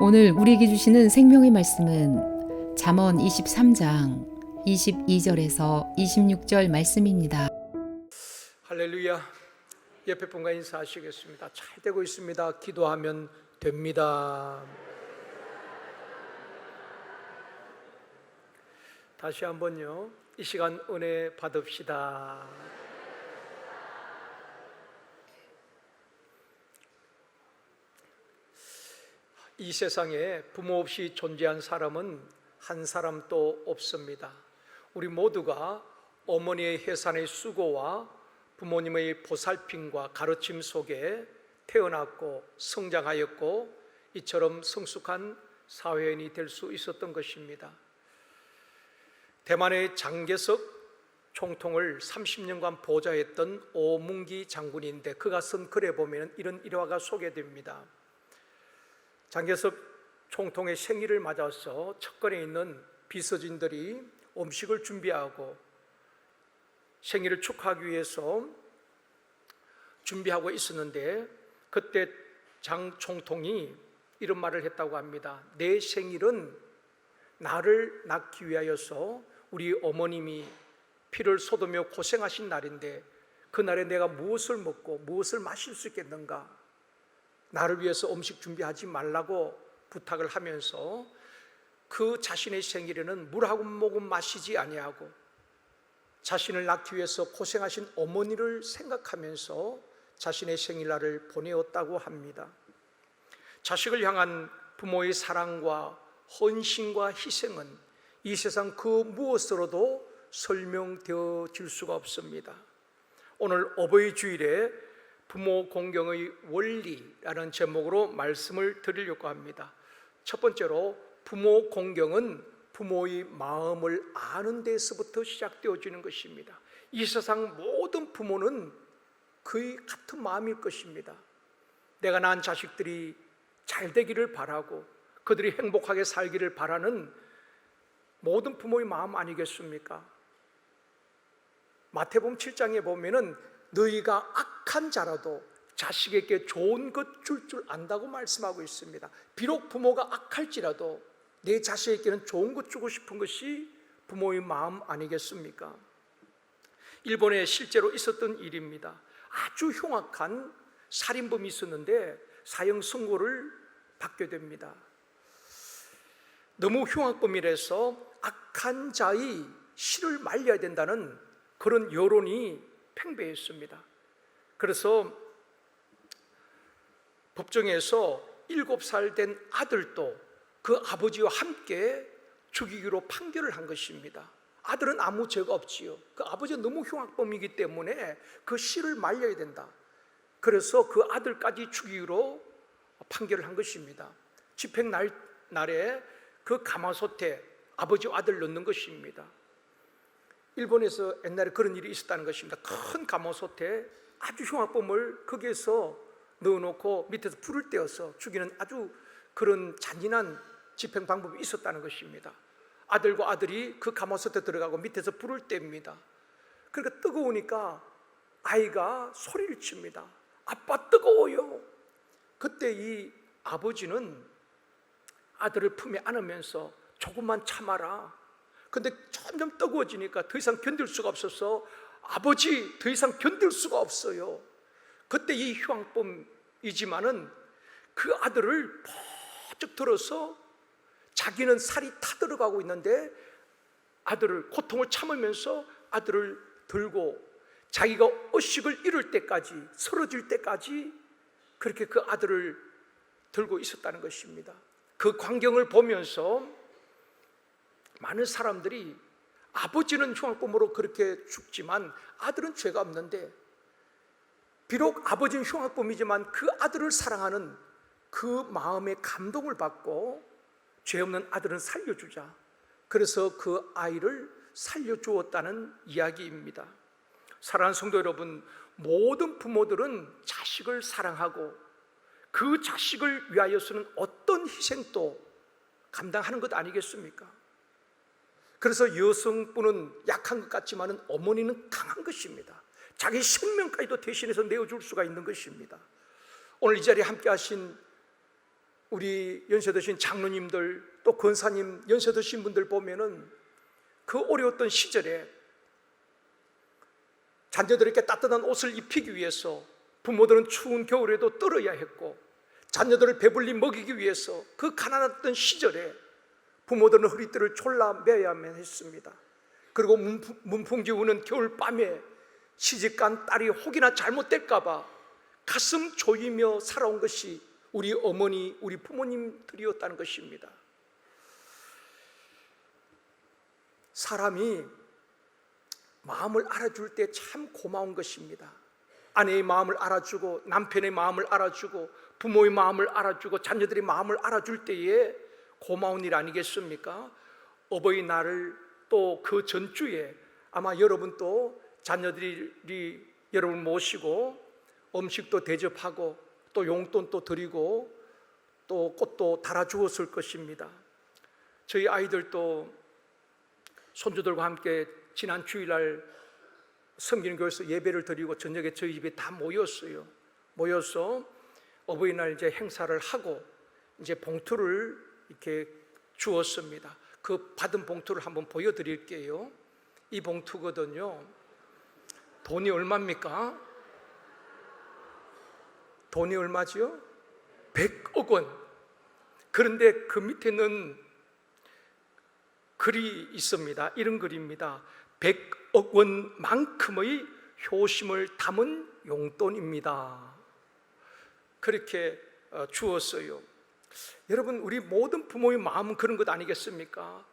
오늘 우리에게 주시는 생명의 말씀은 잠언 23장 22절에서 26절 말씀입니다. 할렐루야. 옆에 분과 인사하시겠습니다. 잘 되고 있습니다. 기도하면 됩니다. 다시 한번요, 이 시간 은혜 받읍시다. 이 세상에 부모 없이 존재한 사람은 한 사람도 없습니다. 우리 모두가 어머니의 해산의 수고와 부모님의 보살핌과 가르침 속에 태어났고 성장하였고 이처럼 성숙한 사회인이 될 수 있었던 것입니다. 대만의 장개석 총통을 30년간 보좌했던 오문기 장군인데 그가 쓴 글에 보면 이런 일화가 소개됩니다. 장개석 총통의 생일을 맞아서 척간에 있는 비서진들이 음식을 준비하고 생일을 축하하기 위해서 준비하고 있었는데 그때 장 총통이 이런 말을 했다고 합니다. 내 생일은 나를 낳기 위하여서 우리 어머님이 피를 쏟으며 고생하신 날인데 그날에 내가 무엇을 먹고 무엇을 마실 수 있겠는가? 나를 위해서 음식 준비하지 말라고 부탁을 하면서 그 자신의 생일에는 물 한 모금 마시지 아니하고 자신을 낳기 위해서 고생하신 어머니를 생각하면서 자신의 생일날을 보내었다고 합니다. 자식을 향한 부모의 사랑과 헌신과 희생은 이 세상 그 무엇으로도 설명되어질 수가 없습니다. 오늘 어버이 주일에 부모 공경의 원리라는 제목으로 말씀을 드리려고 합니다. 첫 번째로 부모 공경은 부모의 마음을 아는 데서부터 시작되어지는 것입니다. 이 세상 모든 부모는 거의 같은 마음일 것입니다. 내가 낳은 자식들이 잘 되기를 바라고 그들이 행복하게 살기를 바라는 모든 부모의 마음 아니겠습니까? 마태복음 7장에 보면은 너희가 악한 자라도 자식에게 좋은 것 줄 안다고 말씀하고 있습니다. 비록 부모가 악할지라도 내 자식에게는 좋은 것 주고 싶은 것이 부모의 마음 아니겠습니까? 일본에 실제로 있었던 일입니다. 아주 흉악한 살인범이 있었는데 사형 선고를 받게 됩니다. 너무 흉악범이라서 악한 자의 실을 말려야 된다는 그런 여론이 팽배했습니다. 그래서 법정에서 7살 된 아들도 그 아버지와 함께 죽이기로 판결을 한 것입니다. 아들은 아무 죄가 없지요. 그 아버지가 너무 흉악범이기 때문에 그 실을 말려야 된다. 그래서 그 아들까지 죽이기로 판결을 한 것입니다. 집행 날에 그 가마솥에 아버지와 아들 넣는 것입니다. 일본에서 옛날에 그런 일이 있었다는 것입니다. 큰 가마솥에 아주 흉악범을 거기에서 넣어놓고 밑에서 불을 떼어서 죽이는 아주 그런 잔인한 집행 방법이 있었다는 것입니다. 아들과 아들이 그 가마솥에 들어가고 밑에서 불을 뗍니다. 그러니까 뜨거우니까 아이가 소리를 칩니다. 아빠 뜨거워요. 그때 이 아버지는 아들을 품에 안으면서 조금만 참아라. 근데 점점 뜨거워지니까 더 이상 견딜 수가 없어서 아버지 더 이상 견딜 수가 없어요. 그때 이 흉악범이지만은 그 아들을 번쩍 들어서 자기는 살이 타들어가고 있는데 아들을 고통을 참으면서 아들을 들고 자기가 의식을 잃을 때까지 쓰러질 때까지 그렇게 그 아들을 들고 있었다는 것입니다. 그 광경을 보면서 많은 사람들이 아버지는 흉악범으로 그렇게 죽지만 아들은 죄가 없는데 비록 아버지는 흉악범이지만 그 아들을 사랑하는 그 마음의 감동을 받고 죄 없는 아들은 살려주자. 그래서 그 아이를 살려주었다는 이야기입니다. 사랑하는 성도 여러분, 모든 부모들은 자식을 사랑하고 그 자식을 위하여서는 어떤 희생도 감당하는 것 아니겠습니까? 그래서 여성분은 약한 것 같지만 어머니는 강한 것입니다. 자기 생명까지도 대신해서 내어줄 수가 있는 것입니다. 오늘 이 자리에 함께 하신 우리 연세 드신 장로님들 또 권사님 연세 드신 분들 보면은 그 어려웠던 시절에 자녀들에게 따뜻한 옷을 입히기 위해서 부모들은 추운 겨울에도 떨어야 했고, 자녀들을 배불리 먹이기 위해서 그 가난했던 시절에 부모들은 허리띠를 졸라 매야만 했습니다. 그리고 문풍지 우는 겨울밤에 시집간 딸이 혹이나 잘못될까 봐 가슴 조이며 살아온 것이 우리 어머니, 우리 부모님들이었다는 것입니다. 사람이 마음을 알아줄 때 참 고마운 것입니다. 아내의 마음을 알아주고 남편의 마음을 알아주고 부모의 마음을 알아주고 자녀들의 마음을 알아줄 때에 고마운 일 아니겠습니까? 어버이날을 또 그 전주에 아마 여러분 또 자녀들이 여러분 모시고 음식도 대접하고 또 용돈도 드리고 또 꽃도 달아주었을 것입니다. 저희 아이들도 손주들과 함께 지난 주일날 섬기는 교회에서 예배를 드리고 저녁에 저희 집에 다 모였어요. 모여서 어버이날 이제 행사를 하고 이제 봉투를 이렇게 주었습니다. 그 받은 봉투를 한번 보여드릴게요. 이 봉투거든요. 돈이 얼마입니까? 돈이 얼마지요? 100억 원. 그런데 그 밑에는 글이 있습니다. 이런 글입니다. 100억 원만큼의 효심을 담은 용돈입니다. 그렇게 주었어요. 여러분, 우리 모든 부모의 마음은 그런 것 아니겠습니까?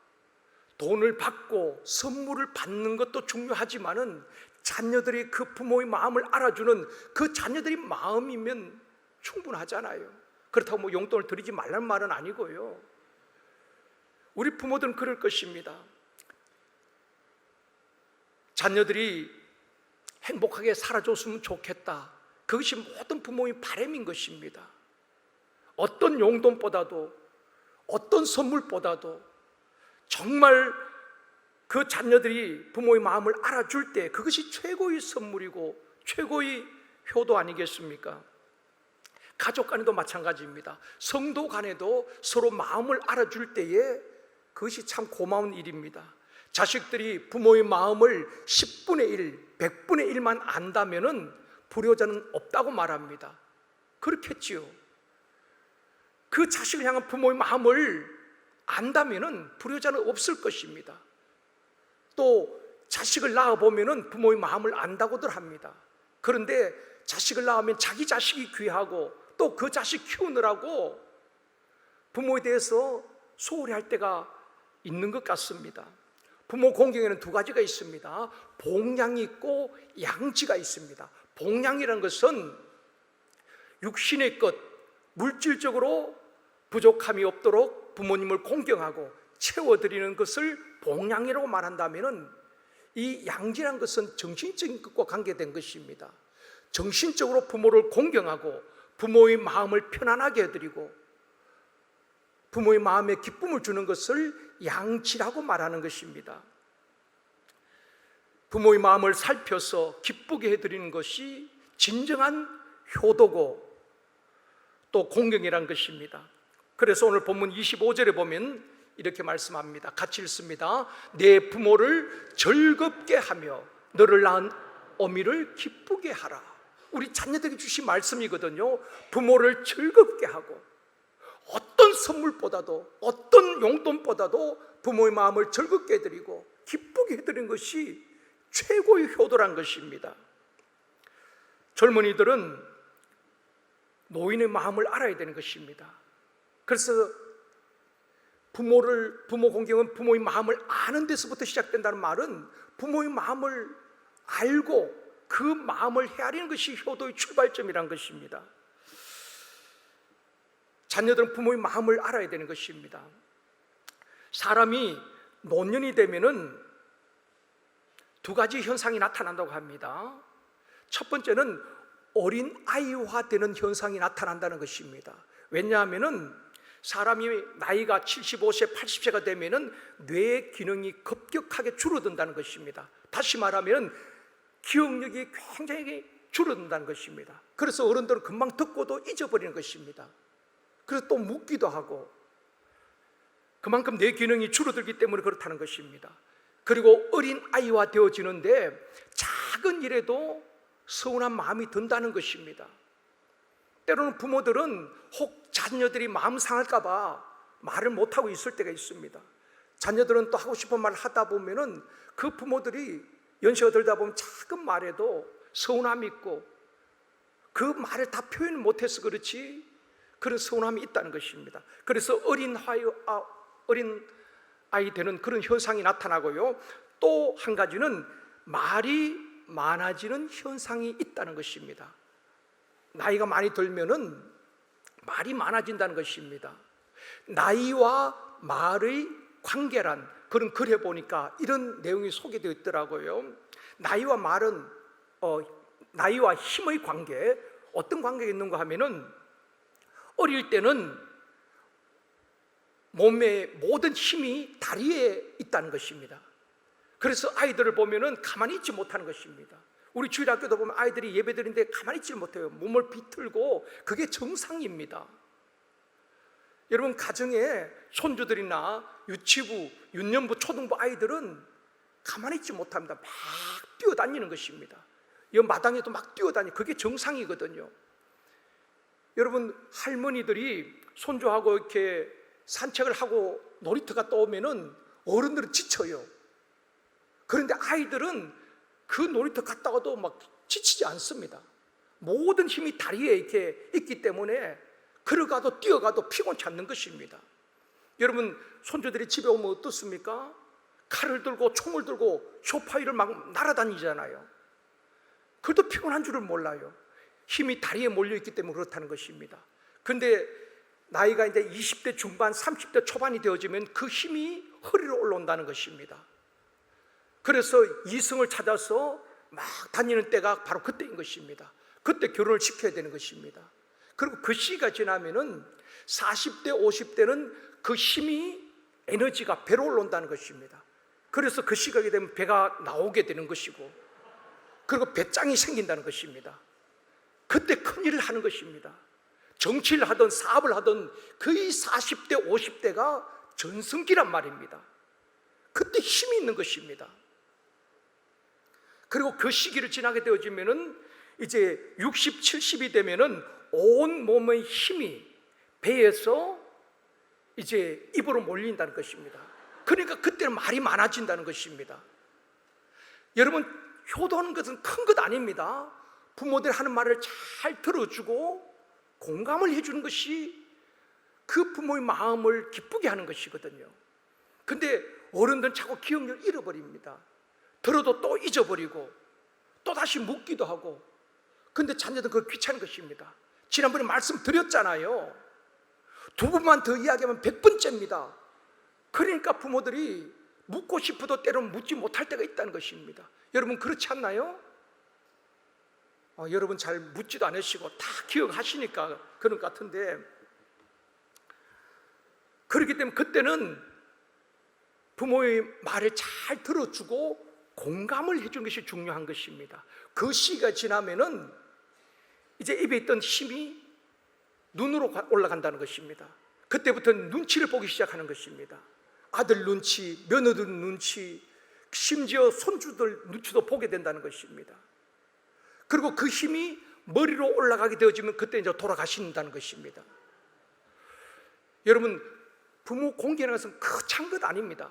돈을 받고 선물을 받는 것도 중요하지만은 자녀들이 그 부모의 마음을 알아주는 그 자녀들의 마음이면 충분하잖아요. 그렇다고 뭐 용돈을 드리지 말라는 말은 아니고요. 우리 부모들은 그럴 것입니다. 자녀들이 행복하게 살아줬으면 좋겠다. 그것이 모든 부모의 바람인 것입니다. 어떤 용돈보다도 어떤 선물보다도 정말 그 자녀들이 부모의 마음을 알아줄 때 그것이 최고의 선물이고 최고의 효도 아니겠습니까? 가족 간에도 마찬가지입니다. 성도 간에도 서로 마음을 알아줄 때에 그것이 참 고마운 일입니다. 자식들이 부모의 마음을 10분의 1, 100분의 1만 안다면은 불효자는 없다고 말합니다. 그렇겠지요. 그 자식을 향한 부모의 마음을 안다면은 불효자는 없을 것입니다. 또 자식을 낳아보면은 부모의 마음을 안다고들 합니다. 그런데 자식을 낳으면 자기 자식이 귀하고 또 그 자식 키우느라고 부모에 대해서 소홀히 할 때가 있는 것 같습니다. 부모 공경에는 두 가지가 있습니다. 복양이 있고 양지가 있습니다. 복양이라는 것은 육신의 것, 물질적으로 부족함이 없도록 부모님을 공경하고 채워드리는 것을 복양이라고 말한다면, 이 양지라는 것은 정신적인 것과 관계된 것입니다. 정신적으로 부모를 공경하고 부모의 마음을 편안하게 해드리고 부모의 마음에 기쁨을 주는 것을 양지라고 말하는 것입니다. 부모의 마음을 살펴서 기쁘게 해드리는 것이 진정한 효도고 또 공경이란 것입니다. 그래서 오늘 본문 25절에 보면 이렇게 말씀합니다. 같이 읽습니다. 내 부모를 즐겁게 하며 너를 낳은 어미를 기쁘게 하라. 우리 자녀들에게 주신 말씀이거든요. 부모를 즐겁게 하고 어떤 선물보다도 어떤 용돈보다도 부모의 마음을 즐겁게 해드리고 기쁘게 해드리는 것이 최고의 효도란 것입니다. 젊은이들은 노인의 마음을 알아야 되는 것입니다. 그래서 부모 공경은 부모의 마음을 아는 데서부터 시작된다는 말은 부모의 마음을 알고 그 마음을 헤아리는 것이 효도의 출발점이란 것입니다. 자녀들은 부모의 마음을 알아야 되는 것입니다. 사람이 노년이 되면은 두 가지 현상이 나타난다고 합니다. 첫 번째는 어린 아이화되는 현상이 나타난다는 것입니다. 왜냐하면은 사람이 나이가 75세, 80세가 되면은 뇌의 기능이 급격하게 줄어든다는 것입니다. 다시 말하면 기억력이 굉장히 줄어든다는 것입니다. 그래서 어른들은 금방 듣고도 잊어버리는 것입니다. 그래서 또 묻기도 하고, 그만큼 내 기능이 줄어들기 때문에 그렇다는 것입니다. 그리고 어린 아이와 되어지는데 작은 일에도 서운한 마음이 든다는 것입니다. 때로는 부모들은 혹 자녀들이 마음 상할까 봐 말을 못하고 있을 때가 있습니다. 자녀들은 또 하고 싶은 말을 하다 보면은 그 부모들이 연세가 들다 보면 작은 말에도 서운함이 있고, 그 말을 다 표현을 못해서 그렇지 그런 서운함이 있다는 것입니다. 그래서 어린 아이 되는 그런 현상이 나타나고요. 또 한 가지는 말이 많아지는 현상이 있다는 것입니다. 나이가 많이 들면은 말이 많아진다는 것입니다. 나이와 말의 관계란, 그런 글에 보니까 이런 내용이 소개되어 있더라고요. 나이와 말은 나이와 힘의 관계, 어떤 관계가 있는가 하면은 어릴 때는 몸의 모든 힘이 다리에 있다는 것입니다. 그래서 아이들을 보면은 가만히 있지 못하는 것입니다. 우리 주일학교도 보면 아이들이 예배드리는데 가만히 있지 못해요. 몸을 비틀고, 그게 정상입니다. 여러분, 가정에 손주들이나 유치부, 유년부, 초등부 아이들은 가만히 있지 못합니다. 막 뛰어다니는 것입니다. 이 마당에도 막 뛰어다니고, 그게 정상이거든요. 여러분, 할머니들이 손주하고 이렇게 산책을 하고 놀이터 갔다 오면은 어른들은 지쳐요. 그런데 아이들은 그 놀이터 갔다가도 막 지치지 않습니다. 모든 힘이 다리에 이렇게 있기 때문에 걸어가도 뛰어가도 피곤치 않는 것입니다. 여러분, 손주들이 집에 오면 어떻습니까? 칼을 들고 총을 들고 소파 위를 막 날아다니잖아요. 그래도 피곤한 줄을 몰라요. 힘이 다리에 몰려있기 때문에 그렇다는 것입니다. 그런데 나이가 이제 20대 중반, 30대 초반이 되어지면 그 힘이 허리로 올라온다는 것입니다. 그래서 이성을 찾아서 막 다니는 때가 바로 그때인 것입니다. 그때 결혼을 시켜야 되는 것입니다. 그리고 그 시기가 지나면은 40대, 50대는 그 힘이, 에너지가 배로 올라온다는 것입니다. 그래서 그 시각이 되면 배가 나오게 되는 것이고, 그리고 배짱이 생긴다는 것입니다. 그때 큰일을 하는 것입니다. 정치를 하든 사업을 하든 거의 40대, 50대가 전성기란 말입니다. 그때 힘이 있는 것입니다. 그리고 그 시기를 지나게 되어지면은 이제 60, 70이 되면은 온 몸의 힘이 배에서 이제 입으로 몰린다는 것입니다. 그러니까 그때는 말이 많아진다는 것입니다. 여러분, 효도하는 것은 큰 것 아닙니다. 부모들 하는 말을 잘 들어주고 공감을 해주는 것이 그 부모의 마음을 기쁘게 하는 것이거든요. 근데 어른들은 자꾸 기억력을 잃어버립니다. 들어도 또 잊어버리고 또 다시 묻기도 하고. 근데 자녀들은 그거 귀찮은 것입니다. 지난번에 말씀드렸잖아요. 2번만 더 이야기하면 100번째입니다. 그러니까 부모들이 묻고 싶어도 때로는 묻지 못할 때가 있다는 것입니다. 여러분, 그렇지 않나요? 여러분 잘 묻지도 않으시고 다 기억하시니까 그런 것 같은데, 그렇기 때문에 그때는 부모의 말을 잘 들어주고 공감을 해주는 것이 중요한 것입니다. 그 시기가 지나면은 이제 입에 있던 힘이 눈으로 올라간다는 것입니다. 그때부터는 눈치를 보기 시작하는 것입니다. 아들 눈치, 며느들 눈치, 심지어 손주들 눈치도 보게 된다는 것입니다. 그리고 그 힘이 머리로 올라가게 되어지면 그때 이제 돌아가신다는 것입니다. 여러분, 부모 공개하는 것은 거창한 것 아닙니다.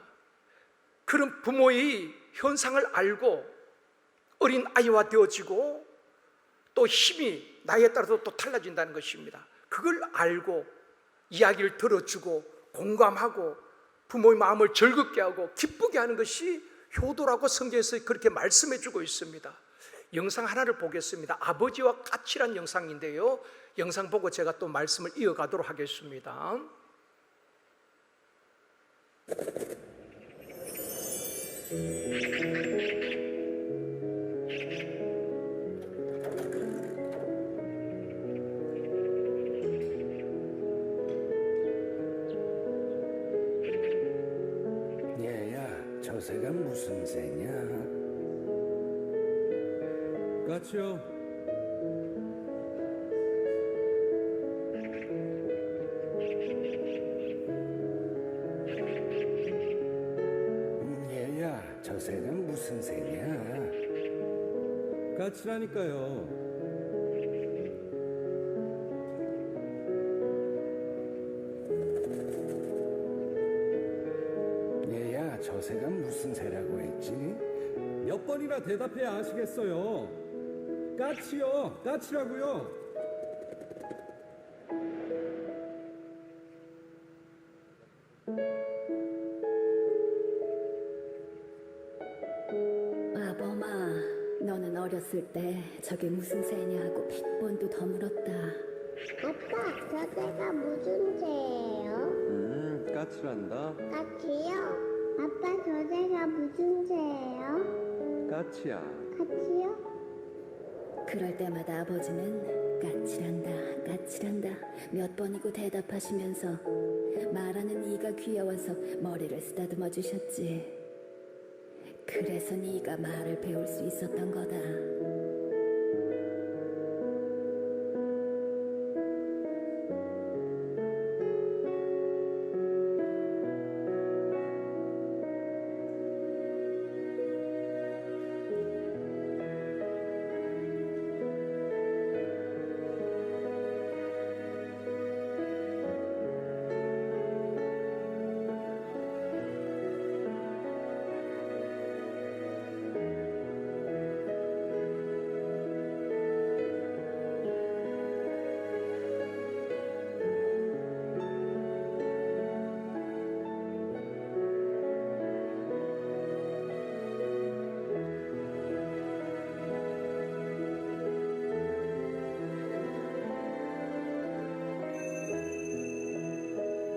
그런 부모의 현상을 알고 어린 아이와 되어지고 또 힘이 나이에 따라서 또 달라진다는 것입니다. 그걸 알고 이야기를 들어주고 공감하고 부모의 마음을 즐겁게 하고 기쁘게 하는 것이 효도라고 성경에서 그렇게 말씀해 주고 있습니다. 영상 하나를 보겠습니다. 아버지와 까칠한 영상인데요, 영상 보고 제가 또 말씀을 이어가도록 하겠습니다. 얘야, 저 새가 무슨 새냐? 까치요. 까칠하니까요. 얘야, 저 새가 무슨 새라고 했지? 몇 번이나 대답해야 아시겠어요. 까치요, 까치라고요. 아범아, 너는 어렸을 때 저게 무슨 새냐고 100번도 더 물었다. 아빠, 저새가 무슨 새예요? 까칠한다. 까치요? 아빠, 저새가 무슨 새예요? 까치야. 까치요? 그럴 때마다 아버지는 까칠한다, 까칠한다 몇 번이고 대답하시면서 말하는 이가 귀여워서 머리를 쓰다듬어 주셨지. 그래서 네가 말을 배울 수 있었던 거다.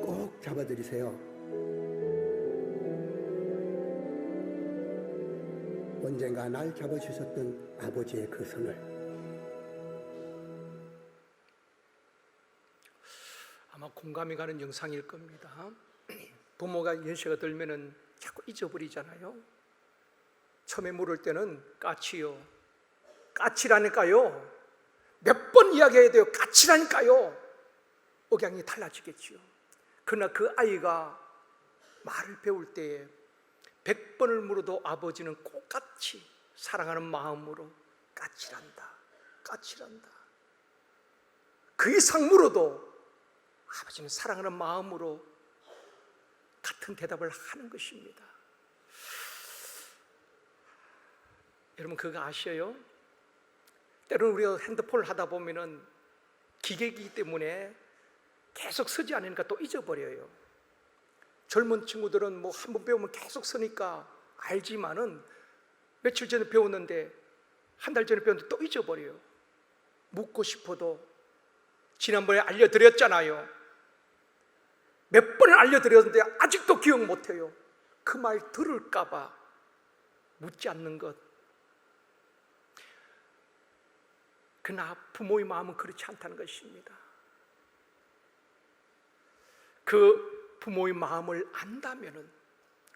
꼭 잡아드리세요. 언젠가 날 잡아주셨던 아버지의 그 손을. 아마 공감이 가는 영상일 겁니다. 부모가 연세가 들면은 자꾸 잊어버리잖아요. 처음에 물을 때는 까치요, 까치라니까요. 몇 번 이야기해야 돼요. 까치라니까요. 억양이 달라지겠지요. 그러나 그 아이가 말을 배울 때에 100번을 물어도 아버지는 똑같이 사랑하는 마음으로 까칠한다, 까칠한다. 그 이상 물어도 아버지는 사랑하는 마음으로 같은 대답을 하는 것입니다. 여러분 그거 아셔요? 때로는 우리가 핸드폰을 하다 보면은 기계이기 때문에 계속 쓰지 않으니까 또 잊어버려요. 젊은 친구들은 뭐 한 번 배우면 계속 쓰니까 알지만은 며칠 전에 배웠는데 한 달 전에 배웠는데 또 잊어버려요. 묻고 싶어도 지난번에 알려드렸잖아요. 몇 번을 알려드렸는데 아직도 기억 못해요. 그 말 들을까봐 묻지 않는 것. 그러나 부모의 마음은 그렇지 않다는 것입니다. 그 부모의 마음을 안다면은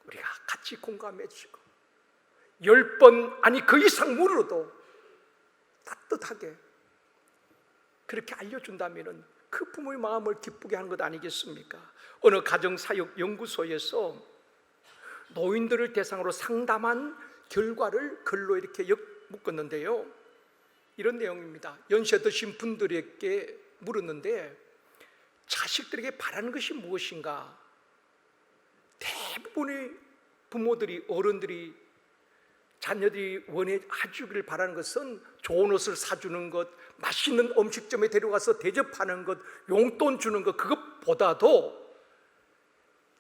우리가 같이 공감해주고 10번 아니 그 이상 물어도 따뜻하게 그렇게 알려준다면은 그 부모의 마음을 기쁘게 하는 것 아니겠습니까? 어느 가정사역연구소에서 노인들을 대상으로 상담한 결과를 글로 이렇게 묶었는데요. 이런 내용입니다. 연세 드신 분들에게 물었는데 자식들에게 바라는 것이 무엇인가? 대부분의 부모들이, 어른들이 자녀들이 원하주기를 바라는 것은 좋은 옷을 사주는 것, 맛있는 음식점에 데려가서 대접하는 것, 용돈 주는 것, 그것보다도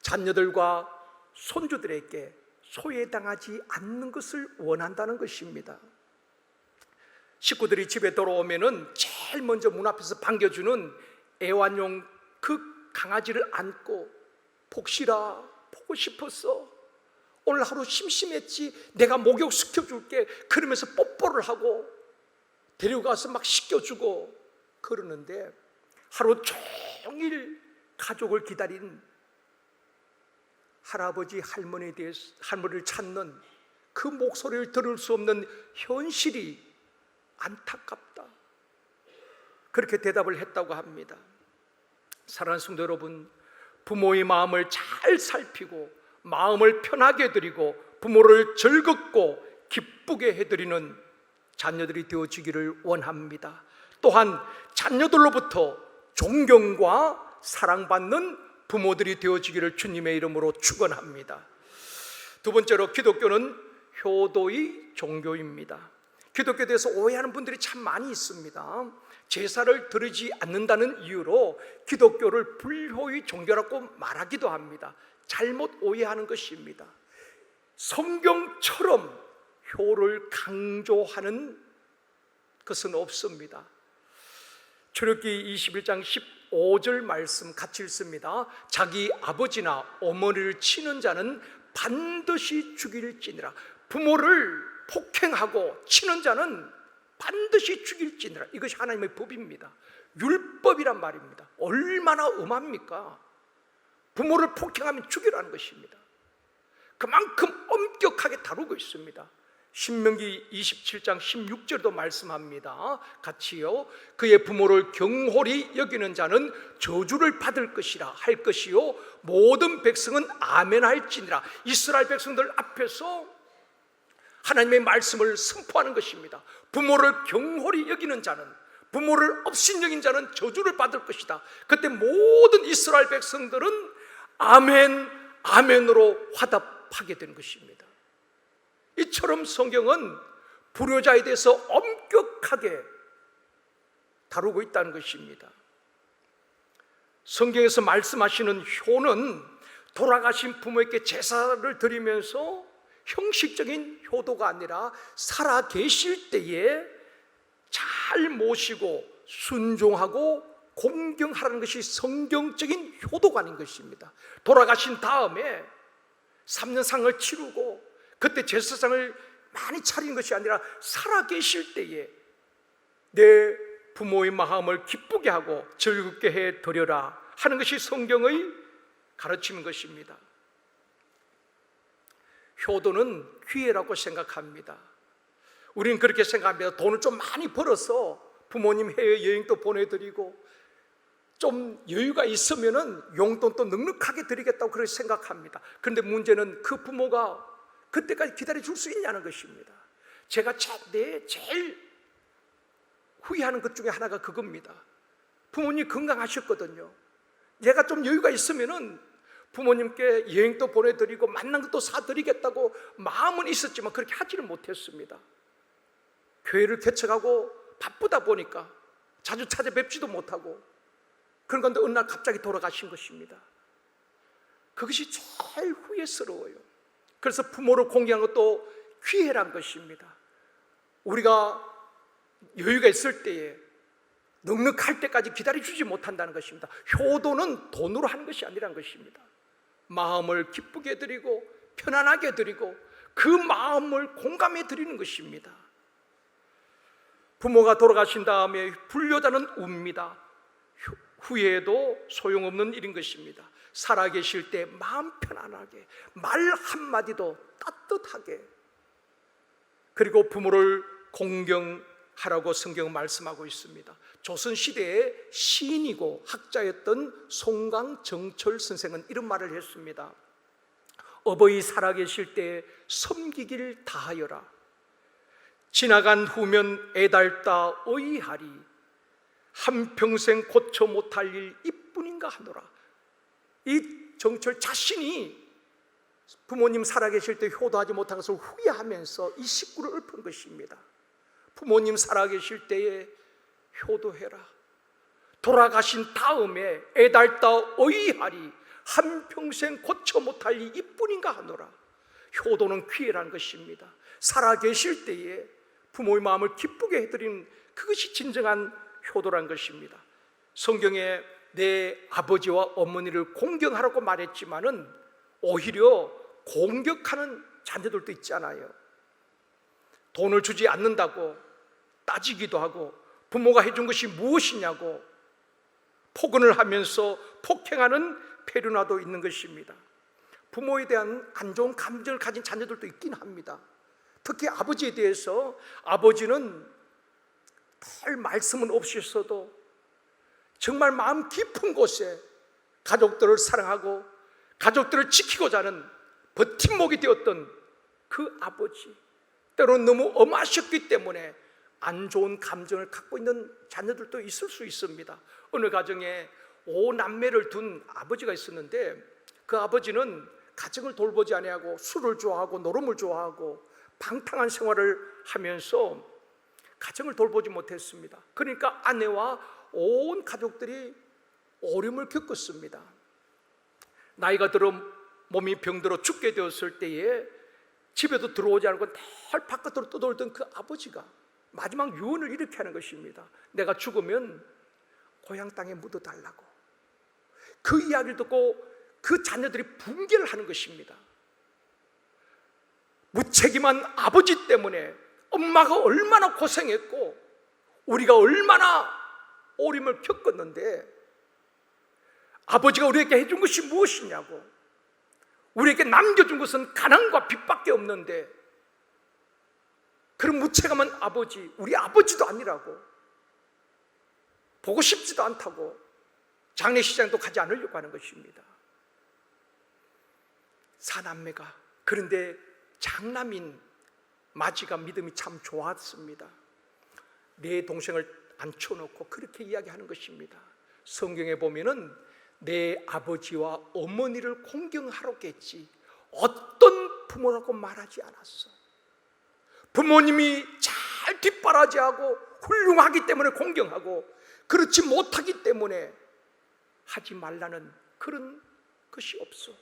자녀들과 손주들에게 소외당하지 않는 것을 원한다는 것입니다. 식구들이 집에 돌아오면은 제일 먼저 문 앞에서 반겨주는 애완용 그 강아지를 안고 복실아 보고 싶었어, 오늘 하루 심심했지, 내가 목욕 시켜줄게, 그러면서 뽀뽀를 하고 데려가서 막 씻겨주고 그러는데 하루 종일 가족을 기다린 할아버지 할머니를 찾는 그 목소리를 들을 수 없는 현실이 안타깝다, 그렇게 대답을 했다고 합니다. 사랑하는 성도 여러분, 부모의 마음을 잘 살피고 마음을 편하게 해드리고 부모를 즐겁고 기쁘게 해드리는 자녀들이 되어지기를 원합니다. 또한 자녀들로부터 존경과 사랑받는 부모들이 되어지기를 주님의 이름으로 축원합니다. 두 번째로 기독교는 효도의 종교입니다. 기독교에 대해서 오해하는 분들이 참 많이 있습니다. 제사를 드리지 않는다는 이유로 기독교를 불효의 종교라고 말하기도 합니다. 잘못 오해하는 것입니다. 성경처럼 효를 강조하는 것은 없습니다. 출애굽기 21장 15절 말씀 같이 읽습니다. 자기 아버지나 어머니를 치는 자는 반드시 죽일지니라. 부모를 폭행하고 치는 자는 반드시 죽일지니라. 이것이 하나님의 법입니다. 율법이란 말입니다. 얼마나 엄합니까? 부모를 폭행하면 죽이라는 것입니다. 그만큼 엄격하게 다루고 있습니다. 신명기 27장 16절도 말씀합니다. 같이요. 그의 부모를 경홀히 여기는 자는 저주를 받을 것이라 할 것이요 모든 백성은 아멘 할지니라. 이스라엘 백성들 앞에서 하나님의 말씀을 선포하는 것입니다. 부모를 경홀히 여기는 자는, 부모를 업신여긴 자는 저주를 받을 것이다. 그때 모든 이스라엘 백성들은 아멘, 아멘으로 화답하게 되는 것입니다. 이처럼 성경은 불효자에 대해서 엄격하게 다루고 있다는 것입니다. 성경에서 말씀하시는 효는 돌아가신 부모에게 제사를 드리면서 형식적인 효도가 아니라 살아 계실 때에 잘 모시고 순종하고 공경하라는 것이 성경적인 효도가 아닌 것입니다. 돌아가신 다음에 3년상을 치르고 그때 제사상을 많이 차린 것이 아니라 살아 계실 때에 내 부모의 마음을 기쁘게 하고 즐겁게 해 드려라 하는 것이 성경의 가르치는 것입니다. 효도는 기회라고 생각합니다. 우리는 그렇게 생각합니다. 돈을 좀 많이 벌어서 부모님 해외여행도 보내드리고 좀 여유가 있으면은 용돈도 넉넉하게 드리겠다고 그렇게 생각합니다. 그런데 문제는 그 부모가 그때까지 기다려줄 수 있냐는 것입니다. 제가 제일 후회하는 것 중에 하나가 그겁니다. 부모님 건강하셨거든요. 내가 좀 여유가 있으면은 부모님께 여행도 보내드리고 만난 것도 사드리겠다고 마음은 있었지만 그렇게 하지를 못했습니다. 교회를 개척하고 바쁘다 보니까 자주 찾아뵙지도 못하고 그런 건데 어느 날 갑자기 돌아가신 것입니다. 그것이 제일 후회스러워요. 그래서 부모를 공경하는 것도 기회란 것입니다. 우리가 여유가 있을 때에 넉넉할 때까지 기다려주지 못한다는 것입니다. 효도는 돈으로 하는 것이 아니라는 것입니다. 마음을 기쁘게 드리고 편안하게 드리고 그 마음을 공감해 드리는 것입니다. 부모가 돌아가신 다음에 불효자는 웁니다. 후회해도 소용없는 일인 것입니다. 살아계실 때 마음 편안하게 말 한마디도 따뜻하게 그리고 부모를 공경하라고 성경은 말씀하고 있습니다. 조선시대의 시인이고 학자였던 송강정철 선생은 이런 말을 했습니다. 어버이 살아계실 때 섬기길 다하여라. 지나간 후면 애달다 어이하리. 한평생 고쳐 못할 일 이뿐인가 하노라. 이 정철 자신이 부모님 살아계실 때 효도하지 못한 것을 후회하면서 이 식구를 읊은 것입니다. 부모님 살아계실 때에 효도해라. 돌아가신 다음에 애달다 어이하리. 한평생 고쳐 못할 일 이뿐인가 하노라. 효도는 기회라는 것입니다. 살아계실 때에 부모의 마음을 기쁘게 해드리는 그것이 진정한 효도란 것입니다. 성경에 내 아버지와 어머니를 공경하라고 말했지만은 오히려 공격하는 자녀들도 있잖아요. 돈을 주지 않는다고 따지기도 하고 부모가 해준 것이 무엇이냐고 폭언을 하면서 폭행하는 페르나도 있는 것입니다. 부모에 대한 안 좋은 감정을 가진 자녀들도 있긴 합니다. 특히 아버지에 대해서 아버지는 별 말씀은 없으셔도 정말 마음 깊은 곳에 가족들을 사랑하고 가족들을 지키고자 하는 버팀목이 되었던 그 아버지, 때로는 너무 엄하셨기 때문에 안 좋은 감정을 갖고 있는 자녀들도 있을 수 있습니다. 어느 가정에 5남매를 둔 아버지가 있었는데 그 아버지는 가정을 돌보지 아니하고 술을 좋아하고 노름을 좋아하고 방탕한 생활을 하면서 가정을 돌보지 못했습니다. 그러니까 아내와 온 가족들이 어려움을 겪었습니다. 나이가 들어 몸이 병들어 죽게 되었을 때에 집에도 들어오지 않고 늘 바깥으로 떠돌던 그 아버지가 마지막 유언을 이렇게 하는 것입니다. 내가 죽으면 고향 땅에 묻어달라고. 그 이야기를 듣고 그 자녀들이 붕괴를 하는 것입니다. 무책임한 아버지 때문에 엄마가 얼마나 고생했고 우리가 얼마나 어려움을 겪었는데 아버지가 우리에게 해준 것이 무엇이냐고. 우리에게 남겨준 것은 가난과 빚밖에 없는데 그런 무책임한 아버지, 우리 아버지도 아니라고, 보고 싶지도 않다고 장례식장도 가지 않으려고 하는 것입니다. 사남매가, 그런데 장남인 마지가 믿음이 참 좋았습니다. 내 동생을 앉혀놓고 그렇게 이야기하는 것입니다. 성경에 보면은 내 아버지와 어머니를 공경하라고 했지 어떤 부모라고 말하지 않았어. 부모님이 잘 뒷바라지하고 훌륭하기 때문에 공경하고 그렇지 못하기 때문에 하지 말라는 그런 것이 없어.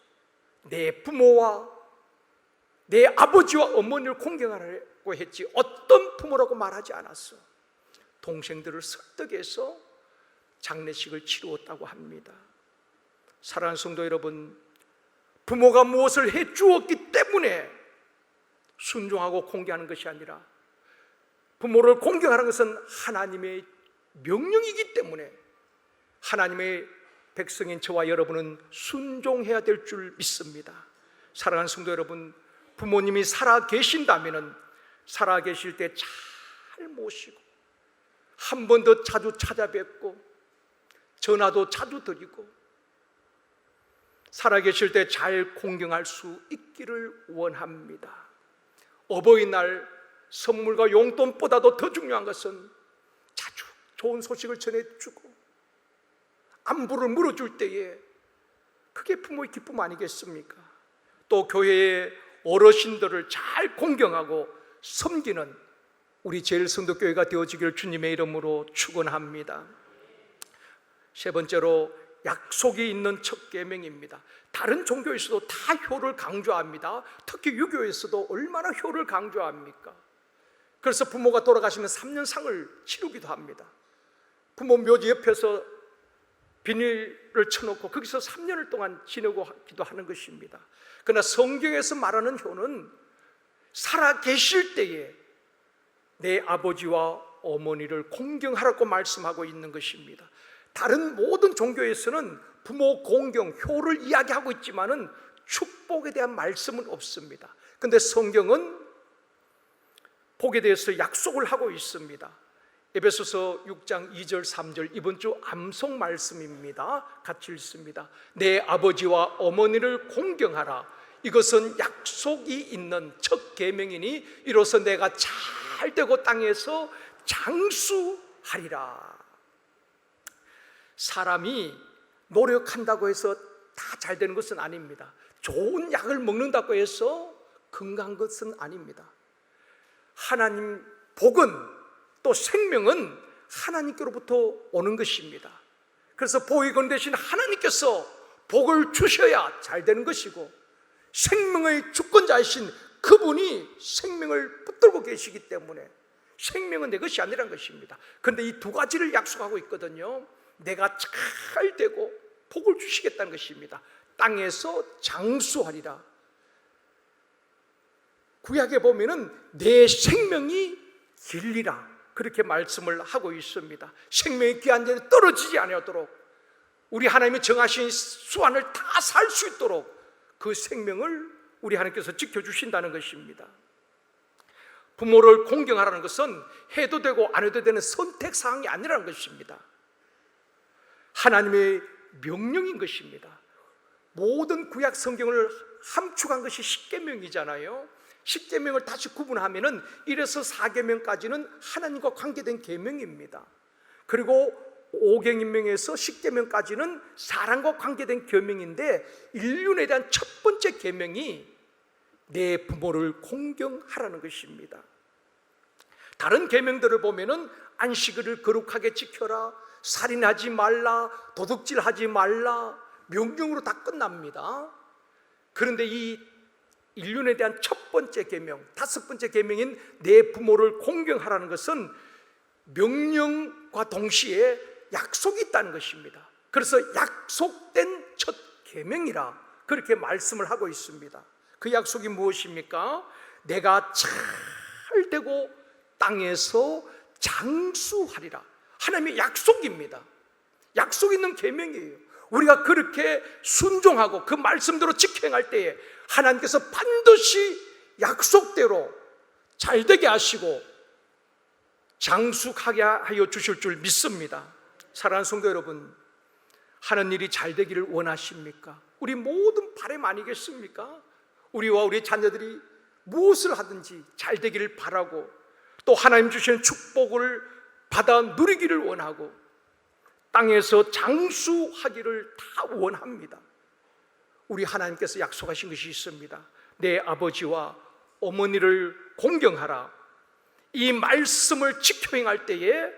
내 부모와 내 아버지와 어머니를 공경하라고 했지 어떤 부모라고 말하지 않았어. 동생들을 설득해서 장례식을 치루었다고 합니다. 사랑하는 성도 여러분, 부모가 무엇을 해 주었기 때문에 순종하고 공경하는 것이 아니라 부모를 공경하는 것은 하나님의 명령이기 때문에 하나님의 백성인 저와 여러분은 순종해야 될 줄 믿습니다. 사랑하는 성도 여러분, 부모님이 살아 계신다면 살아 계실 때 잘 모시고 한 번 더 자주 찾아뵙고 전화도 자주 드리고 살아계실 때 잘 공경할 수 있기를 원합니다. 어버이날 선물과 용돈보다도 더 중요한 것은 자주 좋은 소식을 전해주고 안부를 물어줄 때에 그게 부모의 기쁨 아니겠습니까? 또 교회의 어르신들을 잘 공경하고 섬기는 우리 제일성도교회가 되어지기를 주님의 이름으로 축원합니다. 세 번째로 약속이 있는 첫 계명입니다. 다른 종교에서도 다 효를 강조합니다. 특히 유교에서도 얼마나 효를 강조합니까? 그래서 부모가 돌아가시면 3년상을 치르기도 합니다. 부모 묘지 옆에서 비닐을 쳐놓고 거기서 3년을 동안 지내고 하기도 하는 것입니다. 그러나 성경에서 말하는 효는 살아 계실 때에 내 아버지와 어머니를 공경하라고 말씀하고 있는 것입니다. 다른 모든 종교에서는 부모 공경, 효를 이야기하고 있지만은 축복에 대한 말씀은 없습니다. 그런데 성경은 복에 대해서 약속을 하고 있습니다. 에베소서 6장 2절 3절 이번 주 암송 말씀입니다. 같이 읽습니다. 내 아버지와 어머니를 공경하라. 이것은 약속이 있는 첫 계명이니 이로써 내가 잘 되고 땅에서 장수하리라. 사람이 노력한다고 해서 다 잘 되는 것은 아닙니다. 좋은 약을 먹는다고 해서 건강한 것은 아닙니다. 하나님 복은 또 생명은 하나님께로부터 오는 것입니다. 그래서 보이건 대신 하나님께서 복을 주셔야 잘 되는 것이고 생명의 주권자이신 그분이 생명을 붙들고 계시기 때문에 생명은 내 것이 아니란 것입니다. 그런데 이 두 가지를 약속하고 있거든요. 내가 잘 되고 복을 주시겠다는 것입니다. 땅에서 장수하리라. 구약에 보면은 내 생명이 길리라 그렇게 말씀을 하고 있습니다. 생명이 귀한 자에 떨어지지 아니하도록 우리 하나님이 정하신 수완을 다 살 수 있도록 그 생명을 우리 하나님께서 지켜주신다는 것입니다. 부모를 공경하라는 것은 해도 되고 안 해도 되는 선택사항이 아니라는 것입니다. 하나님의 명령인 것입니다. 모든 구약 성경을 함축한 것이 십계명이잖아요. 십계명을 다시 구분하면은 1에서 4계명까지는 하나님과 관계된 계명입니다. 그리고 5계명에서 10계명까지는 사람과 관계된 계명인데, 인륜에 대한 첫 번째 계명이 내 부모를 공경하라는 것입니다. 다른 계명들을 보면은 안식일을 거룩하게 지켜라, 살인하지 말라, 도둑질하지 말라, 명령으로 다 끝납니다. 그런데 이 인륜에 대한 첫 번째 계명, 다섯 번째 계명인 내 부모를 공경하라는 것은 명령과 동시에 약속이 있다는 것입니다. 그래서 약속된 첫 계명이라 그렇게 말씀을 하고 있습니다. 그 약속이 무엇입니까? 내가 잘 되고 땅에서 장수하리라. 하나님의 약속입니다. 약속 있는 계명이에요. 우리가 그렇게 순종하고 그 말씀대로 지켜행할 때에 하나님께서 반드시 약속대로 잘되게 하시고 장수하게 하여 주실 줄 믿습니다. 사랑하는 성도 여러분, 하는 일이 잘되기를 원하십니까? 우리 모든 바람 아니겠습니까? 우리와 우리 자녀들이 무엇을 하든지 잘되기를 바라고, 또 하나님 주시는 축복을 받아 누리기를 원하고, 땅에서 장수하기를 다 원합니다. 우리 하나님께서 약속하신 것이 있습니다. 내 아버지와 어머니를 공경하라. 이 말씀을 지켜 행할 때에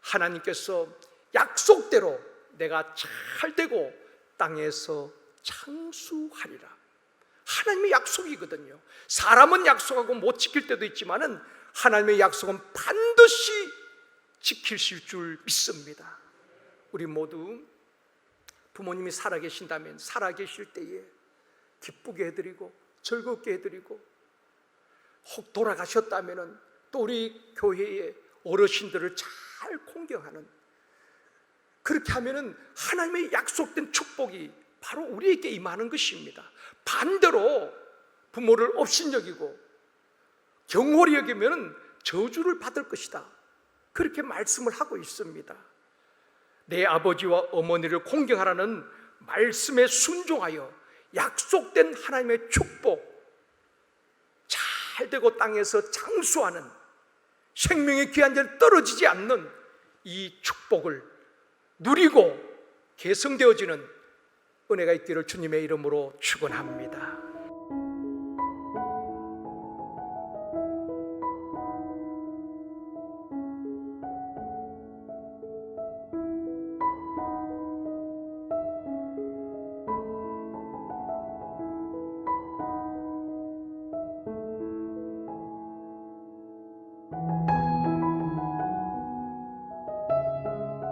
하나님께서 약속대로 내가 잘 되고 땅에서 장수하리라. 하나님의 약속이거든요. 사람은 약속하고 못 지킬 때도 있지만은 하나님의 약속은 반드시 지키실 줄 믿습니다. 우리 모두 부모님이 살아계신다면 살아계실 때에 기쁘게 해드리고 즐겁게 해드리고, 혹 돌아가셨다면 또 우리 교회의 어르신들을 잘 공경하는, 그렇게 하면은 하나님의 약속된 축복이 바로 우리에게 임하는 것입니다. 반대로 부모를 업신여기고 경홀히 여기면 저주를 받을 것이다, 그렇게 말씀을 하고 있습니다. 내 아버지와 어머니를 공경하라는 말씀에 순종하여 약속된 하나님의 축복, 잘되고 땅에서 장수하는, 생명의 귀한 자리 떨어지지 않는 이 축복을 누리고 계승되어지는 은혜가 있기를 주님의 이름으로 축원합니다.